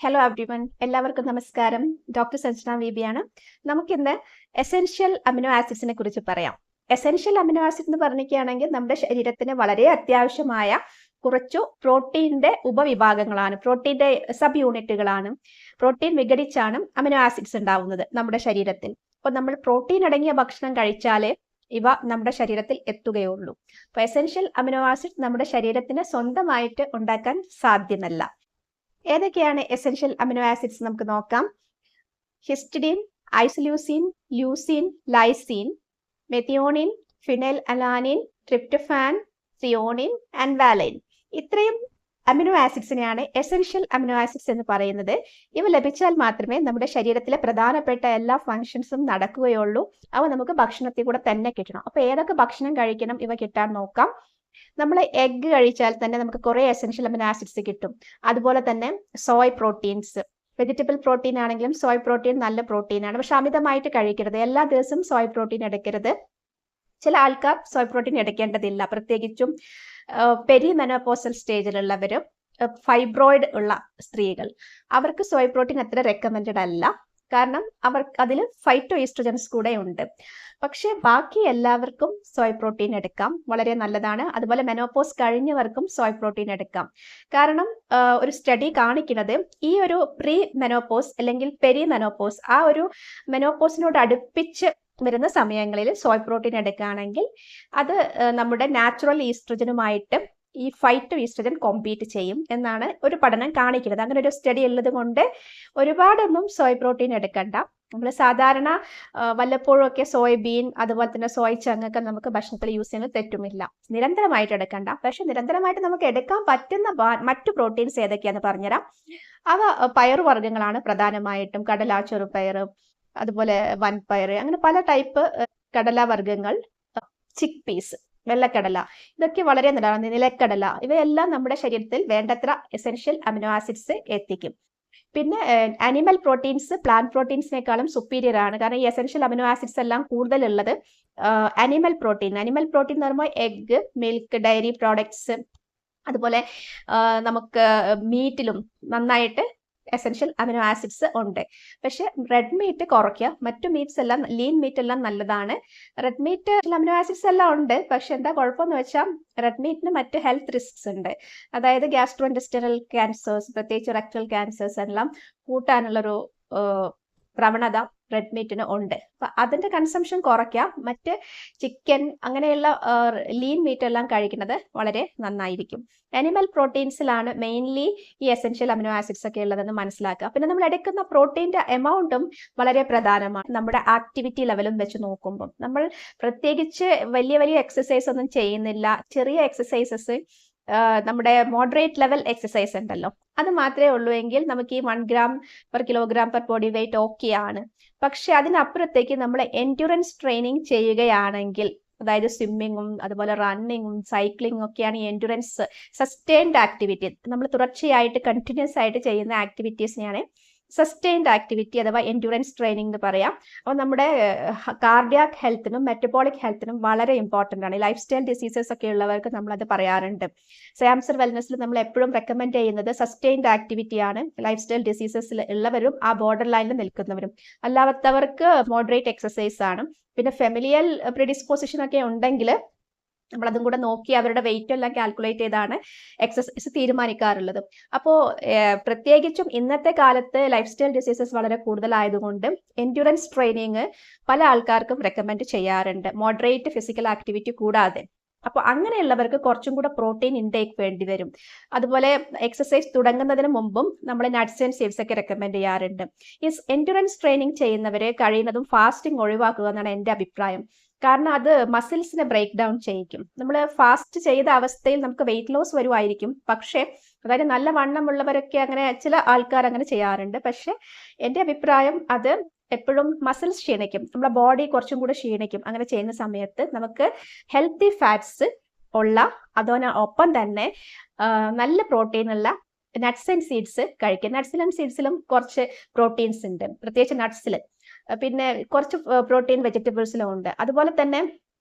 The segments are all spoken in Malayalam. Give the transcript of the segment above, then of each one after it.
ഹലോ എവ്രിവൺ, എല്ലാവർക്കും നമസ്കാരം. ഡോക്ടർ സഞ്ജന വിബിയാണ്. നമുക്കിന്ന് എസെൻഷ്യൽ അമിനോ ആസിഡ്സിനെ കുറിച്ച് പറയാം. എസെൻഷ്യൽ അമിനോ ആസിഡ് എന്ന് പറഞ്ഞിരിക്കുകയാണെങ്കിൽ നമ്മുടെ ശരീരത്തിന് വളരെ അത്യാവശ്യമായ കുറച്ചു പ്രോട്ടീൻ്റെ ഉപവിഭാഗങ്ങളാണ്, പ്രോട്ടീൻ്റെ സബ് യൂണിറ്റുകളാണ്. പ്രോട്ടീൻ വിഘടിച്ചാണ് അമിനോ ആസിഡ്സ് ഉണ്ടാവുന്നത് നമ്മുടെ ശരീരത്തിൽ. അപ്പോൾ നമ്മൾ പ്രോട്ടീൻ അടങ്ങിയ ഭക്ഷണം കഴിച്ചാലേ ഇവ നമ്മുടെ ശരീരത്തിൽ എത്തുകയുള്ളൂ. അപ്പോൾ എസെൻഷ്യൽ അമിനോ ആസിഡ് നമ്മുടെ ശരീരത്തിന് സ്വന്തമായിട്ട് ഉണ്ടാക്കാൻ സാധ്യമല്ല. ഏതൊക്കെയാണ് എസെൻഷ്യൽ അമിനോ ആസിഡ്സ് നമുക്ക് നോക്കാം. Histidine, isoleucine, leucine, lysine, methionine, phenyl alanine, tryptophan, സിയോണിൻ ആൻഡ് വാലൈൻ. ഇത്രയും അമിനോ ആസിഡ്സിനെയാണ് എസെൻഷ്യൽ അമിനോ ആസിഡ്സ് എന്ന് പറയുന്നത്. ഇവ ലഭിച്ചാൽ മാത്രമേ നമ്മുടെ ശരീരത്തിലെ പ്രധാനപ്പെട്ട എല്ലാ ഫങ്ഷൻസും നടക്കുകയുള്ളൂ. അവ നമുക്ക് ഭക്ഷണത്തിൽ കൂടെ തന്നെ കിട്ടണം. അപ്പോൾ ഏതൊക്കെ ഭക്ഷണം കഴിക്കണം ഇവ കിട്ടാൻ നോക്കാം. നമ്മൾ എഗ്ഗ് കഴിച്ചാൽ തന്നെ നമുക്ക് കുറേ എസെൻഷ്യൽ അമിനോ ആസിഡ്സ് കിട്ടും. അതുപോലെ തന്നെ സോയ് പ്രോട്ടീൻസ്, വെജിറ്റബിൾ പ്രോട്ടീൻ ആണെങ്കിലും സോയ് പ്രോട്ടീൻ നല്ല പ്രോട്ടീനാണ്. പക്ഷെ അമിതമായിട്ട് കഴിക്കരുത്. എല്ലാ ദിവസവും സോയ് പ്രോട്ടീൻ എടുക്കരുത്. ചില ആൾക്കാർ സോയ് പ്രോട്ടീൻ എടുക്കേണ്ടതില്ല, പ്രത്യേകിച്ചും പെരി മെനോപോസൽ സ്റ്റേജിലുള്ളവരും ഫൈബ്രോയിഡ് ഉള്ള സ്ത്രീകൾ. അവർക്ക് സോയ് പ്രോട്ടീൻ അത്ര റെക്കമെൻഡഡ് അല്ല, കാരണം അതിൽ ഫൈറ്റോ ഈസ്ട്രജൻസ് കൂടെ ഉണ്ട്. പക്ഷെ ബാക്കി എല്ലാവർക്കും സോയ് പ്രോട്ടീൻ എടുക്കാം, വളരെ നല്ലതാണ്. അതുപോലെ മെനോപോസ് കഴിഞ്ഞവർക്കും സോയ് പ്രോട്ടീൻ എടുക്കാം. കാരണം ഒരു സ്റ്റഡി കാണിക്കുന്നത് ഈ ഒരു പ്രീ മെനോപോസ് അല്ലെങ്കിൽ പെരി മെനോപോസ്, ആ ഒരു മെനോപോസിനോട് അടുപ്പിച്ച് വരുന്ന സമയങ്ങളിൽ സോയ് പ്രോട്ടീൻ എടുക്കുകയാണെങ്കിൽ അത് നമ്മുടെ നാച്ചുറൽ ഈസ്ട്രജനുമായിട്ട് ഈ ഫൈറ്റോ ഈസ്ട്രജൻ കോമ്പീറ്റ് ചെയ്യും എന്നാണ് ഒരു പഠനം കാണിക്കുന്നത്. അങ്ങനെ ഒരു സ്റ്റഡി ഉള്ളത് കൊണ്ട് ഒരുപാടൊന്നും സോയ് പ്രോട്ടീൻ എടുക്കണ്ട. നമ്മൾ സാധാരണ വല്ലപ്പോഴും ഒക്കെ സോയാബീൻ, അതുപോലെ തന്നെ സോയ് ചങ്ങൊക്കെ നമുക്ക് ഭക്ഷണത്തിൽ യൂസ് ചെയ്യുന്നത് തെറ്റുമില്ല. നിരന്തരമായിട്ട് എടുക്കണ്ട. പക്ഷെ നിരന്തരമായിട്ട് നമുക്ക് എടുക്കാൻ പറ്റുന്ന മറ്റു പ്രോട്ടീൻസ് ഏതൊക്കെയാന്ന് പറഞ്ഞുതരാം. അവ പയറുവർഗ്ഗങ്ങളാണ് പ്രധാനമായിട്ടും. കടല, ചെറുപയർ, അതുപോലെ വൻപയർ, അങ്ങനെ പല ടൈപ്പ് കടലാവർഗ്ഗങ്ങൾ, ചിക്ക് പീസ്, വെള്ളക്കടല, ഇതൊക്കെ വളരെ നല്ലതാണ്. നിലക്കടല, ഇവയെല്ലാം നമ്മുടെ ശരീരത്തിൽ വേണ്ടത്ര എസെൻഷ്യൽ അമിനോ ആസിഡ്സ് എത്തിക്കും. പിന്നെ അനിമൽ പ്രോട്ടീൻസ് പ്ലാന്റ് പ്രോട്ടീൻസിനേക്കാളും സുപ്പീരിയർ ആണ്. കാരണം ഈ എസെൻഷ്യൽ അമിനോ ആസിഡ്സ് എല്ലാം കൂടുതലുള്ളത് അനിമൽ പ്രോട്ടീൻ എന്ന് പറയുമ്പോൾ എഗ്ഗ്, മിൽക്ക്, ഡയറി പ്രോഡക്ട്സ്, അതുപോലെ നമുക്ക് മീറ്റിലും നന്നായിട്ട് എസെൻഷ്യൽ അമിനോ ആസിഡ്സ് ഉണ്ട്. പക്ഷെ റെഡ് മീറ്റ് കുറയ്ക്കുക. മറ്റു മീറ്റ്സ് എല്ലാം, ലീൻ മീറ്റ് എല്ലാം നല്ലതാണ്. റെഡ് മീറ്റ് അമിനോ ആസിഡ്സ് എല്ലാം ഉണ്ട്. പക്ഷെ എന്താ കുഴപ്പമെന്ന് വെച്ചാൽ റെഡ് മീറ്റിന് മറ്റ് ഹെൽത്ത് റിസ്ക്സ് ഉണ്ട്. അതായത് ഗ്യാസ്ട്രോ ഇൻറ്റെസ്റ്റിനൽ ക്യാൻസേഴ്സ്, പ്രത്യേകിച്ച് റെക്ടൽ ക്യാൻസേഴ്സ് എല്ലാം കൂട്ടാനുള്ളൊരു പ്രവണത റെഡ് മീറ്റിന് ഉണ്ട്. അപ്പം അതിൻ്റെ കൺസംഷൻ കുറയ്ക്കാം. മറ്റ് ചിക്കൻ അങ്ങനെയുള്ള ലീൻ മീറ്റ് എല്ലാം കഴിക്കുന്നത് വളരെ നന്നായിരിക്കും. അനിമൽ പ്രോട്ടീൻസിലാണ് മെയിൻലി ഈ എസെൻഷ്യൽ അമിനോ ആസിഡ്സ് ഒക്കെ ഉള്ളതെന്ന് മനസ്സിലാക്കുക. പിന്നെ നമ്മൾ എടുക്കുന്ന പ്രോട്ടീൻ്റെ എമൗണ്ടും വളരെ പ്രധാനമാണ്. നമ്മുടെ ആക്ടിവിറ്റി ലെവലും വെച്ച് നോക്കുമ്പോൾ നമ്മൾ പ്രത്യേകിച്ച് വലിയ വലിയ എക്സസൈസ് ഒന്നും ചെയ്യുന്നില്ല. ചെറിയ എക്സസൈസസ്, നമ്മുടെ മോഡറേറ്റ് ലെവൽ എക്സസൈസ് ഉണ്ടല്ലോ, അത് മാത്രമേ ഉള്ളൂ എങ്കിൽ നമുക്ക് ഈ 1 gram per kilogram per body weight okay ആണ്. പക്ഷെ അതിനപ്പുറത്തേക്ക് നമ്മൾ എൻഡ്യൂറൻസ് ട്രെയിനിങ് ചെയ്യുകയാണെങ്കിൽ, അതായത് സ്വിമ്മിങ്ങും അതുപോലെ റണ്ണിങ്ങും സൈക്ലിങ്ങും ഒക്കെയാണ് ഈ എൻഡ്യൂറൻസ് സസ്റ്റെയിൻഡ് ആക്ടിവിറ്റി. നമ്മൾ തുടർച്ചയായിട്ട് കണ്ടിന്യൂസ് ആയിട്ട് ചെയ്യുന്ന ആക്ടിവിറ്റീസിനെയാണ് സസ്റ്റെയിൻഡ് ആക്ടിവിറ്റി അഥവാ എൻഡ്യൂറൻസ് ട്രെയിനിങ് എന്ന് പറയാം. അപ്പോൾ നമ്മുടെ കാർഡിയാക് ഹെൽത്തിനും മെറ്റബോളിക് ഹെൽത്തിനും വളരെ ഇമ്പോർട്ടൻ്റ് ആണ്. ലൈഫ് സ്റ്റൈൽ ഡിസീസസ് ഒക്കെ ഉള്ളവർക്ക് നമ്മളത് പറയാറുണ്ട്. സാംസർ വെൽനസിൽ നമ്മൾ എപ്പോഴും റെക്കമെൻഡ് ചെയ്യുന്നത് സസ്റ്റെയിൻഡ് ആക്ടിവിറ്റിയാണ്. ലൈഫ് സ്റ്റൈൽ ഡിസീസസിൽ ഉള്ളവരും ആ ബോർഡർ ലൈനിൽ നിൽക്കുന്നവരും. അല്ലാത്തവർക്ക് മോഡറേറ്റ് എക്സസൈസ് ആണ്. പിന്നെ ഫെമിലിയൽ പ്രിഡിസ്പോസിഷൻ ഒക്കെ ഉണ്ടെങ്കിൽ നമ്മളതും കൂടെ നോക്കി അവരുടെ വെയിറ്റ് എല്ലാം കാൽക്കുലേറ്റ് ചെയ്താണ് എക്സസൈസ് തീരുമാനിക്കാറുള്ളത്. അപ്പോൾ പ്രത്യേകിച്ചും ഇന്നത്തെ കാലത്ത് ലൈഫ് സ്റ്റൈൽ ഡിസീസസ് വളരെ കൂടുതലായതുകൊണ്ട് എൻഡ്യൂറൻസ് ട്രെയിനിങ് പല ആൾക്കാർക്കും റെക്കമെൻഡ് ചെയ്യാറുണ്ട്, മോഡറേറ്റ് ഫിസിക്കൽ ആക്ടിവിറ്റി കൂടാതെ. അപ്പോൾ അങ്ങനെയുള്ളവർക്ക് കുറച്ചും കൂടെ പ്രോട്ടീൻ ഇൻടേക്ക് വേണ്ടി വരും. അതുപോലെ എക്സസൈസ് തുടങ്ങുന്നതിന് മുമ്പും നമ്മൾ നട്ട്സ് ആൻഡ് സീഡ്സ് ഒക്കെ റെക്കമെൻഡ് ചെയ്യാറുണ്ട്. ഈ എൻഡ്യൂറൻസ് ട്രെയിനിങ് ചെയ്യുന്നവരെ കഴിയുന്നതും ഫാസ്റ്റിംഗ് ഒഴിവാക്കുക എന്നാണ് എൻ്റെ അഭിപ്രായം. കാരണം അത് മസിൽസിനെ ബ്രേക്ക് ഡൗൺ ചെയ്യിക്കും. നമ്മൾ ഫാസ്റ്റ് ചെയ്ത അവസ്ഥയിൽ നമുക്ക് വെയിറ്റ് ലോസ് വരുമായിരിക്കും. പക്ഷേ അതായത് നല്ല വണ്ണമുള്ളവരൊക്കെ അങ്ങനെ, ചില ആൾക്കാർ അങ്ങനെ ചെയ്യാറുണ്ട്. പക്ഷെ എൻ്റെ അഭിപ്രായം അത് എപ്പോഴും മസിൽസ് ക്ഷീണിക്കും, നമ്മുടെ ബോഡി കുറച്ചും കൂടെ ക്ഷീണിക്കും. അങ്ങനെ ചെയ്യുന്ന സമയത്ത് നമുക്ക് ഹെൽത്തി ഫാറ്റ്സ് ഉള്ള, അതിനൊപ്പം തന്നെ നല്ല പ്രോട്ടീൻ ഉള്ള നട്ട്സ് ആൻഡ് സീഡ്സ് കഴിക്കുക. നട്ട്സ് ആൻഡ് സീഡ്സിലും കുറച്ച് പ്രോട്ടീൻസ് ഉണ്ട്, പ്രത്യേകിച്ച് നട്ട്സിൽ. പിന്നെ കുറച്ച് പ്രോട്ടീൻ വെജിറ്റബിൾസിലും ഉണ്ട്. അതുപോലെ തന്നെ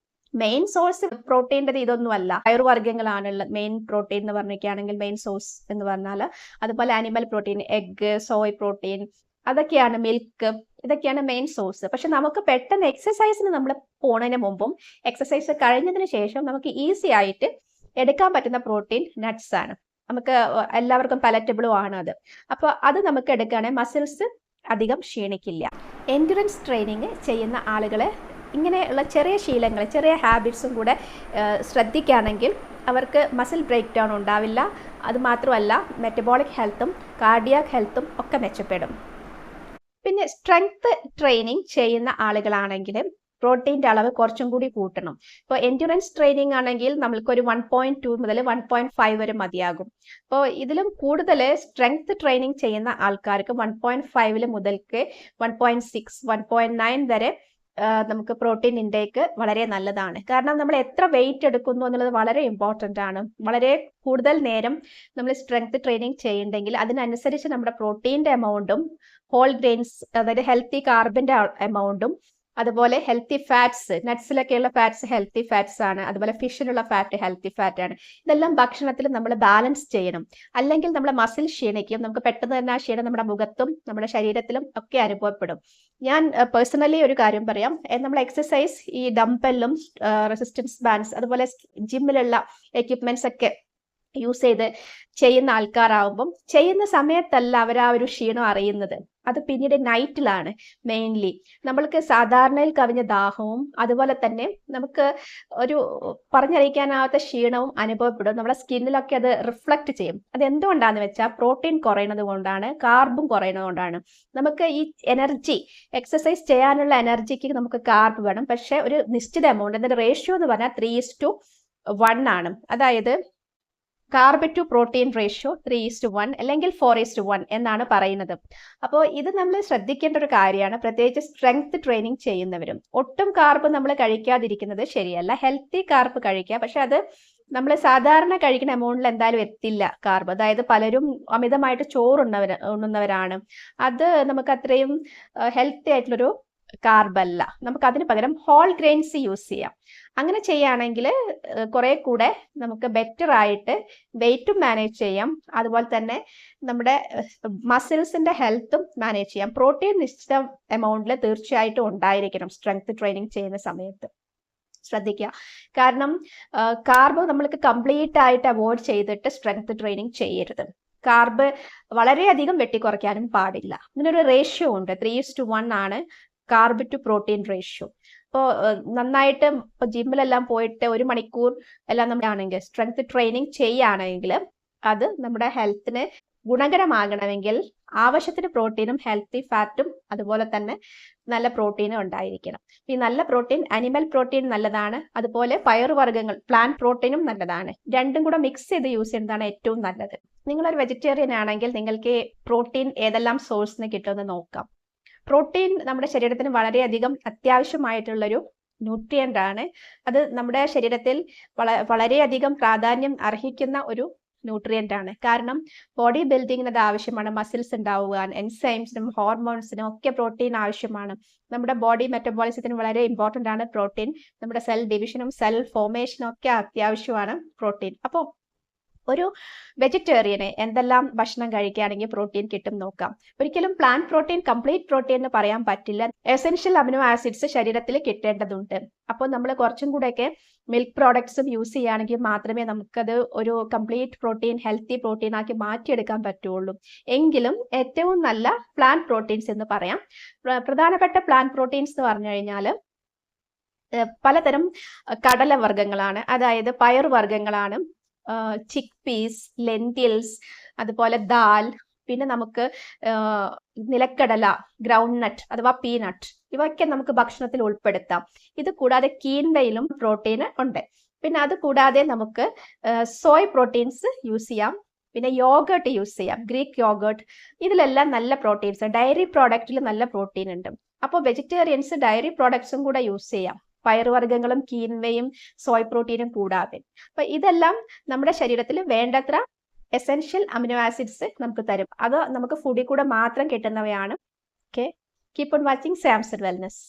മെയിൻ സോഴ്സ് പ്രോട്ടീൻ്റെ ഇതൊന്നുമല്ല, പയറുവർഗ്ഗങ്ങളാണുള്ള മെയിൻ പ്രോട്ടീൻ എന്ന് പറഞ്ഞിരിക്കുകയാണെങ്കിൽ മെയിൻ സോഴ്സ് എന്ന് പറഞ്ഞാൽ. അതുപോലെ animal protein, egg, Soy protein, അതൊക്കെയാണ്, മിൽക്ക്, ഇതൊക്കെയാണ് മെയിൻ സോഴ്സ്. പക്ഷെ നമുക്ക് പെട്ടെന്ന് എക്സസൈസിന് നമ്മൾ പോണതിന് മുമ്പും എക്സസൈസ് കഴിഞ്ഞതിന് ശേഷം നമുക്ക് ഈസി ആയിട്ട് എടുക്കാൻ പറ്റുന്ന പ്രോട്ടീൻ നട്ട്സ് ആണ്. നമുക്ക് എല്ലാവർക്കും പലറ്റബിളും ആണ് അത്. അപ്പോൾ അത് നമുക്ക് എടുക്കുകയാണെങ്കിൽ മസിൽസ് അധികം ക്ഷീണിക്കില്ല. എൻഡുറൻസ് ട്രെയിനിങ് ചെയ്യുന്ന ആളുകൾ ഇങ്ങനെയുള്ള ചെറിയ ശീലങ്ങൾ, ചെറിയ ഹാബിറ്റ്സും കൂടെ ശ്രദ്ധിക്കുകയാണെങ്കിൽ അവർക്ക് മസിൽ ബ്രേക്ക് ഡൗൺ ഉണ്ടാവില്ല. അതുമാത്രമല്ല, മെറ്റബോളിക് ഹെൽത്തും കാർഡിയാക് ഹെൽത്തും ഒക്കെ മെച്ചപ്പെടും. പിന്നെ സ്ട്രെങ്ത് ട്രെയിനിങ് ചെയ്യുന്ന ആളുകളാണെങ്കിൽ പ്രോട്ടീൻ്റെ അളവ് കുറച്ചും കൂടി കൂട്ടണം. ഇപ്പോൾ എൻഡ്യൂറൻസ് ട്രെയിനിങ് ആണെങ്കിൽ നമ്മൾക്കൊരു 1.2 മുതൽ 1.5 വരെ മതിയാകും. അപ്പോൾ ഇതിലും കൂടുതൽ സ്ട്രെങ്ത് ട്രെയിനിങ് ചെയ്യുന്ന ആൾക്കാർക്ക് 1.5 മുതൽക്ക് 1.6, 1.9 വരെ നമുക്ക് പ്രോട്ടീൻ ഇൻടേക്ക് വളരെ നല്ലതാണ്. കാരണം നമ്മൾ എത്ര വെയിറ്റ് എടുക്കുന്നു എന്നുള്ളത് വളരെ ഇമ്പോർട്ടൻ്റ് ആണ്. വളരെ കൂടുതൽ നേരം നമ്മൾ സ്ട്രെങ്ത് ട്രെയിനിങ് ചെയ്യുന്നുണ്ടെങ്കിൽ അതിനനുസരിച്ച് നമ്മുടെ പ്രോട്ടീൻ്റെ എമൗണ്ടും ഹോൾ ഗ്രെയിൻസ്, അതായത് ഹെൽത്തി കാർബിൻ്റെ എമൗണ്ടും, അതുപോലെ ഹെൽത്തി ഫാറ്റ്സ്, നട്ട്സിലൊക്കെയുള്ള ഫാറ്റ്സ് ഹെൽത്തി ഫാറ്റ്സ് ആണ്, അതുപോലെ ഫിഷിലുള്ള ഫാറ്റ് ഹെൽത്തി ഫാറ്റ് ആണ്. ഇതെല്ലാം ഭക്ഷണത്തിൽ നമ്മൾ ബാലൻസ് ചെയ്യണം. അല്ലെങ്കിൽ നമ്മുടെ മസിൽ ക്ഷീണിക്കും. നമുക്ക് പെട്ടെന്ന് തന്നെ ആ ക്ഷീണം നമ്മുടെ മുഖത്തും നമ്മുടെ ശരീരത്തിലും ഒക്കെ അനുഭവപ്പെടും. ഞാൻ പേഴ്സണലി ഒരു കാര്യം പറയാം. നമ്മൾ എക്സസൈസ് ഈ ഡംബെല്ലും റെസിസ്റ്റൻസ് ബാൻഡ്സ് അതുപോലെ ജിമ്മിലുള്ള എക്യുപ്മെന്റ്സ് ഒക്കെ യൂസ് ചെയ്ത് ചെയ്യുന്ന ആൾക്കാരാവുമ്പം ചെയ്യുന്ന സമയത്തല്ല അവർ ആ ഒരു ക്ഷീണം അറിയുന്നത്. അത് പിന്നീട് നൈറ്റിലാണ് മെയിൻലി. നമ്മൾക്ക് സാധാരണയിൽ കവിഞ്ഞ ദാഹവും അതുപോലെ തന്നെ നമുക്ക് ഒരു പറഞ്ഞറിയിക്കാനാവാത്ത ക്ഷീണവും അനുഭവപ്പെടും. നമ്മുടെ സ്കിന്നിലൊക്കെ അത് റിഫ്ലക്റ്റ് ചെയ്യും. അത് എന്തുകൊണ്ടാണെന്ന് വെച്ചാൽ പ്രോട്ടീൻ കുറയുന്നത് കൊണ്ടാണ്, കാർബും കുറയുന്നത് കൊണ്ടാണ്. നമുക്ക് ഈ എനർജി, എക്സസൈസ് ചെയ്യാനുള്ള എനർജിക്ക് നമുക്ക് കാർബ് വേണം. പക്ഷെ ഒരു നിശ്ചിത എമൗണ്ട്, അതിൻ്റെ റേഷ്യോ എന്ന് പറഞ്ഞാൽ 3:1 ആണ്. അതായത് കാർബ് ടു പ്രോട്ടീൻ റേഷ്യോ 3:1 അല്ലെങ്കിൽ 4:1 എന്നാണ് പറയുന്നത്. അപ്പോൾ ഇത് നമ്മൾ ശ്രദ്ധിക്കേണ്ട ഒരു കാര്യമാണ്, പ്രത്യേകിച്ച് സ്ട്രെങ്ത് ട്രെയിനിങ് ചെയ്യുന്നവരും. ഒട്ടും കാർബ് നമ്മൾ കഴിക്കാതിരിക്കുന്നത് ശരിയല്ല. ഹെൽത്തി കാർബ് കഴിക്കുക, പക്ഷെ അത് നമ്മൾ സാധാരണ കഴിക്കുന്ന എമൗണ്ടിൽ എന്തായാലും എത്തില്ല കാർബ്. അതായത് പലരും അമിതമായിട്ട് ഉണ്ണുന്നവരാണ്. അത് നമുക്ക് അത്രയും ഹെൽത്തി ആയിട്ടുള്ളൊരു കാർബല്ല. നമുക്ക് അതിന് പകരം ഹോൾ ഗ്രെയിൻസ് യൂസ് ചെയ്യാം. അങ്ങനെ ചെയ്യുകയാണെങ്കിൽ കുറെ കൂടെ നമുക്ക് ബെറ്റർ ആയിട്ട് വെയിറ്റും മാനേജ് ചെയ്യാം, അതുപോലെ തന്നെ നമ്മുടെ മസിൽസിന്റെ ഹെൽത്തും മാനേജ് ചെയ്യാം. പ്രോട്ടീൻ നിശ്ചിത എമൗണ്ടിൽ തീർച്ചയായിട്ടും ഉണ്ടായിരിക്കണം സ്ട്രെങ്ത് ട്രെയിനിങ് ചെയ്യുന്ന സമയത്ത്. ശ്രദ്ധിക്കുക. കാരണം കാർബ് നമ്മൾക്ക് കംപ്ലീറ്റ് ആയിട്ട് അവോയ്ഡ് ചെയ്തിട്ട് സ്ട്രെങ്ത് ട്രെയിനിങ് ചെയ്യരുത്. കാർബ് വളരെയധികം വെട്ടിക്കുറയ്ക്കാനും പാടില്ല. ഇതിനൊരു റേഷ്യോ ഉണ്ട്, 3:1 ആണ് കാർബ് ടു പ്രോട്ടീൻ റേഷ്യോ. ഇപ്പോൾ നന്നായിട്ട് ഇപ്പോൾ ജിമ്മിലെല്ലാം പോയിട്ട് 1 മണിക്കൂർ എല്ലാം നമ്മളാണെങ്കിൽ സ്ട്രെങ്ത് ട്രെയിനിങ് ചെയ്യുകയാണെങ്കിൽ അത് നമ്മുടെ ഹെൽത്തിന് ഗുണകരമാകണമെങ്കിൽ ആവശ്യത്തിന് പ്രോട്ടീനും ഹെൽത്തി ഫാറ്റും അതുപോലെ തന്നെ നല്ല പ്രോട്ടീനും ഉണ്ടായിരിക്കണം. ഈ നല്ല പ്രോട്ടീൻ, അനിമൽ പ്രോട്ടീൻ നല്ലതാണ്, അതുപോലെ പയറുവർഗ്ഗങ്ങൾ പ്ലാന്റ് പ്രോട്ടീനും നല്ലതാണ്. രണ്ടും കൂടെ മിക്സ് ചെയ്ത് യൂസ് ചെയ്യുന്നതാണ് ഏറ്റവും നല്ലത്. നിങ്ങളൊരു വെജിറ്റേറിയൻ ആണെങ്കിൽ നിങ്ങൾക്ക് പ്രോട്ടീൻ ഏതെല്ലാം സോഴ്സിൽ നിന്ന് കിട്ടുമെന്ന് നോക്കാം. പ്രോട്ടീൻ നമ്മുടെ ശരീരത്തിന് വളരെയധികം അത്യാവശ്യമായിട്ടുള്ളൊരു ന്യൂട്രിയൻ്റ് ആണ്. അത് നമ്മുടെ ശരീരത്തിൽ വളരെയധികം പ്രാധാന്യം അർഹിക്കുന്ന ഒരു ന്യൂട്രിയൻ്റ് ആണ്. കാരണം ബോഡി ബിൽഡിങ്ങിന് അത് ആവശ്യമാണ്. മസിൽസ് ഉണ്ടാവുക, എൻസൈംസിനും ഹോർമോൺസിനും ഒക്കെ പ്രോട്ടീൻ ആവശ്യമാണ്. നമ്മുടെ ബോഡി മെറ്റബോളിസത്തിന് വളരെ ഇമ്പോർട്ടൻ്റ് ആണ് പ്രോട്ടീൻ. നമ്മുടെ സെൽ ഡിവിഷനും സെൽ ഫോർമേഷനും ഒക്കെ അത്യാവശ്യമാണ് പ്രോട്ടീൻ. അപ്പോൾ ഒരു വെജിറ്റേറിയന് എന്തെല്ലാം ഭക്ഷണം കഴിക്കുകയാണെങ്കിൽ പ്രോട്ടീൻ കിട്ടും നോക്കാം. ഒരിക്കലും പ്ലാന്റ് പ്രോട്ടീൻ കംപ്ലീറ്റ് പ്രോട്ടീൻ എന്ന് പറയാൻ പറ്റില്ല. എസെൻഷ്യൽ അമിനോ ആസിഡ്സ് ശരീരത്തിൽ കിട്ടേണ്ടതുണ്ട്. അപ്പോൾ നമ്മൾ കുറച്ചും കൂടെയൊക്കെ മിൽക്ക് പ്രോഡക്ട്സും യൂസ് ചെയ്യുകയാണെങ്കിൽ മാത്രമേ നമുക്കത് ഒരു കംപ്ലീറ്റ് പ്രോട്ടീൻ, ഹെൽത്തി പ്രോട്ടീൻ ആക്കി മാറ്റിയെടുക്കാൻ പറ്റുള്ളൂ. എങ്കിലും ഏറ്റവും നല്ല പ്ലാന്റ് പ്രോട്ടീൻസ് എന്ന് പറയാം. പ്രധാനപ്പെട്ട പ്ലാന്റ് പ്രോട്ടീൻസ് എന്ന് പറഞ്ഞു കഴിഞ്ഞാൽ പലതരം കടലവർഗ്ഗങ്ങളാണ്, അതായത് പയറുവർഗ്ഗങ്ങളാണ്. ചിക്ക് പീസ്, ലെന്റിൽസ്, അതുപോലെ ദാൽ, പിന്നെ നമുക്ക് നിലക്കടല, ഗ്രൗണ്ട് നട്ട് അഥവാ പീനട്ട്, ഇവയൊക്കെ നമുക്ക് ഭക്ഷണത്തിൽ ഉൾപ്പെടുത്താം. ഇത് കൂടാതെ കീൻവയിലും പ്രോട്ടീൻ ഉണ്ട്. പിന്നെ അത് കൂടാതെ നമുക്ക് സോയ് പ്രോട്ടീൻസ് യൂസ് ചെയ്യാം. പിന്നെ യോഗേർട്ട് യൂസ് ചെയ്യാം, ഗ്രീക്ക് യോഗേർട്ട്. ഇതിലെല്ലാം നല്ല പ്രോട്ടീൻസ്, ഡയറി പ്രോഡക്റ്റിൽ നല്ല പ്രോട്ടീൻ ഉണ്ട്. അപ്പോൾ വെജിറ്റേറിയൻസ് ഡയറി പ്രോഡക്ട്സും കൂടെ യൂസ് ചെയ്യാം, പയറുവർഗ്ഗങ്ങളും കീൻവയും സോയ് പ്രോട്ടീനും കൂടാതെ. അപ്പൊ ഇതെല്ലാം നമ്മുടെ ശരീരത്തിൽ വേണ്ടത്ര എസെൻഷ്യൽ അമിനോ ആസിഡ്സ് നമുക്ക് തരും. അത് നമുക്ക് ഫുഡിൽ കൂടെ മാത്രം കിട്ടുന്നവയാണ്. Okay, keep on watching Samson wellness.